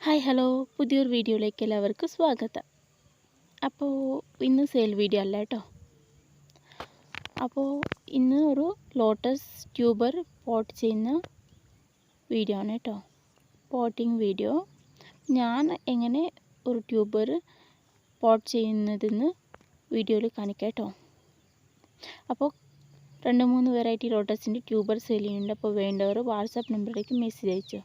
Hi hello പുതിയൊരു വീഡിയോയിലേക്ക് എല്ലാവർക്കും സ്വാഗതം. അപ്പോൾ ഇന്ന് സെയിൽ വീഡിയോ അല്ല കേട്ടോ. അപ്പോൾ ഇന്ന് ഒരു ലോട്ടസ് ട്യൂബർ പോട്ട് ചെയ്യുന്ന വീഡിയോ ആണ് കേട്ടോ. Potting video. ഞാൻ എങ്ങനെ ഒരു ട്യൂബർ പോട്ട് ചെയ്യുന്നതെന്ന് വീഡിയോയിൽ കാണിക്കാം കേട്ടോ. അപ്പോൾ 2-3 വെറൈറ്റി ലോട്ടസിൻ്റെ ട്യൂബർ സെയിൽ ചെയ്യുന്നുണ്ട്. അപ്പോൾ വേണ്ടവർ വാട്സാപ്പ് നമ്പറിലേക്ക് മെസ്സേജ് അയച്ചോ.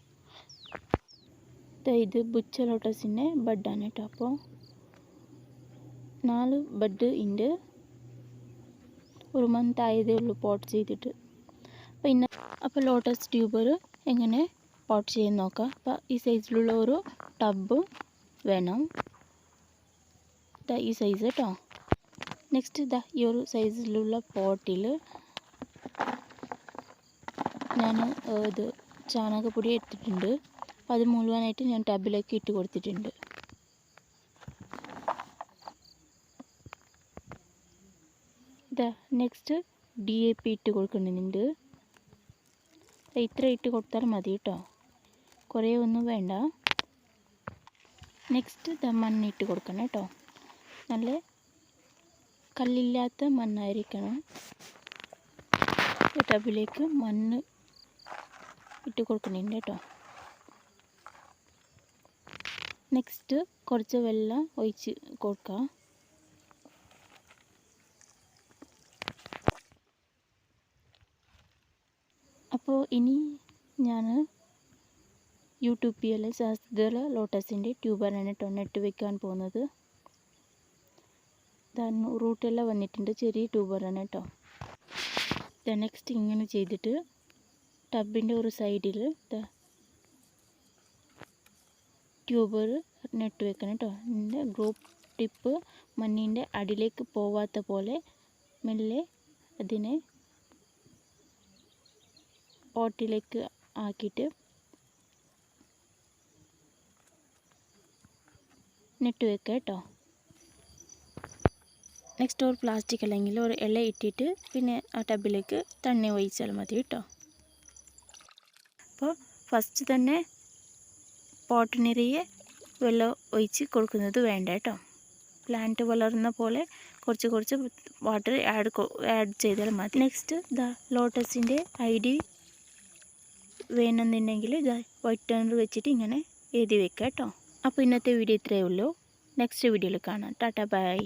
ഇത് ബുച്ച ലോട്ടസിൻ്റെ ബഡാണ് കേട്ടോ. അപ്പോൾ 4 ബഡ് ഉണ്ട്. ഒരു മന്ത് ആയതേ ഉള്ളൂ പോട്ട് ചെയ്തിട്ട്. അപ്പോൾ ലോട്ടസ് ട്യൂബർ എങ്ങനെ പോട്ട് ചെയ്യാൻ നോക്കാം. അപ്പോൾ ഈ സൈസിലുള്ള ഒരു ടബ് വേണം. ഈ സൈസ് കേട്ടോ. നെക്സ്റ്റ് ഈ ഒരു സൈസിലുള്ള പോട്ടിൽ ഞാൻ ഇത് ചാണകപ്പൊടി എടുത്തിട്ടുണ്ട്. അത് മുഴുവനായിട്ട് ഞാൻ ടബിലേക്ക് ഇട്ട് കൊടുത്തിട്ടുണ്ട്. നെക്സ്റ്റ് DAP ഇട്ട് കൊടുക്കുന്നുണ്ട്. ഇത്ര ഇട്ട് കൊടുത്താൽ മതി കേട്ടോ, കുറേ ഒന്നും വേണ്ട. നെക്സ്റ്റ് മണ്ണിട്ട് കൊടുക്കണം കേട്ടോ. നല്ല കല്ലില്ലാത്ത മണ്ണായിരിക്കണം. ടബിലേക്ക് മണ്ണ് ഇട്ട് കൊടുക്കുന്നുണ്ട് കേട്ടോ. നെക്സ്റ്റ് കുറച്ച് വെള്ളം ഒഴിച്ച് കൊടുക്കാം. അപ്പോൾ ഇനി ഞാൻ യൂട്യൂബിൽ ശാസ്ത്രീയ ലോട്ടസിൻ്റെ ട്യൂബറാണ് കേട്ടോ നെറ്റ് വെക്കാൻ പോകുന്നത്. റൂട്ടെല്ലാം വന്നിട്ടുണ്ട്. ചെറിയ ട്യൂബറാണ് കേട്ടോ. നെക്സ്റ്റ് ഇങ്ങനെ ചെയ്തിട്ട് ടബിൻ്റെ ഒരു സൈഡിൽ ട്യൂബർ നെറ്റ് വെക്കണം കേട്ടോ. ഇതിൻ്റെ ഗ്രൂപ്പ് ടിപ്പ് മണ്ണിൻ്റെ അടിയിലേക്ക് പോവാത്ത പോലെ മെല്ലെ അതിനെ പോട്ടിലേക്ക് ആക്കിയിട്ട് നെറ്റ് വെക്കുക കേട്ടോ. നെക്സ്റ്റ് ഒരു പ്ലാസ്റ്റിക് അല്ലെങ്കിൽ ഒരു ഇല ഇട്ടിട്ട് പിന്നെ ആ ടബിലേക്ക് തണ്ണി ഒഴിച്ചാൽ മതി കേട്ടോ. അപ്പോൾ ഫസ്റ്റ് തന്നെ പോട്ട് നിറയെ വെള്ളം ഒഴിച്ച് കൊടുക്കുന്നത് വേണ്ട കേട്ടോ. പ്ലാന്റ് വളർന്ന പോലെ കുറച്ച് വാട്ടർ ആഡ് ചെയ്താൽ മതി. നെക്സ്റ്റ് ലോട്ടസിൻ്റെ ID വേണമെന്നുണ്ടെങ്കിൽ വൈറ്റ് ടേണർ വെച്ചിട്ട് ഇങ്ങനെ എഴുതി വെക്കാം കേട്ടോ. അപ്പോൾ ഇന്നത്തെ വീഡിയോ ഇത്രയേ ഉള്ളൂ. നെക്സ്റ്റ് വീഡിയോയിൽ കാണാം. ടാറ്റ ബൈ.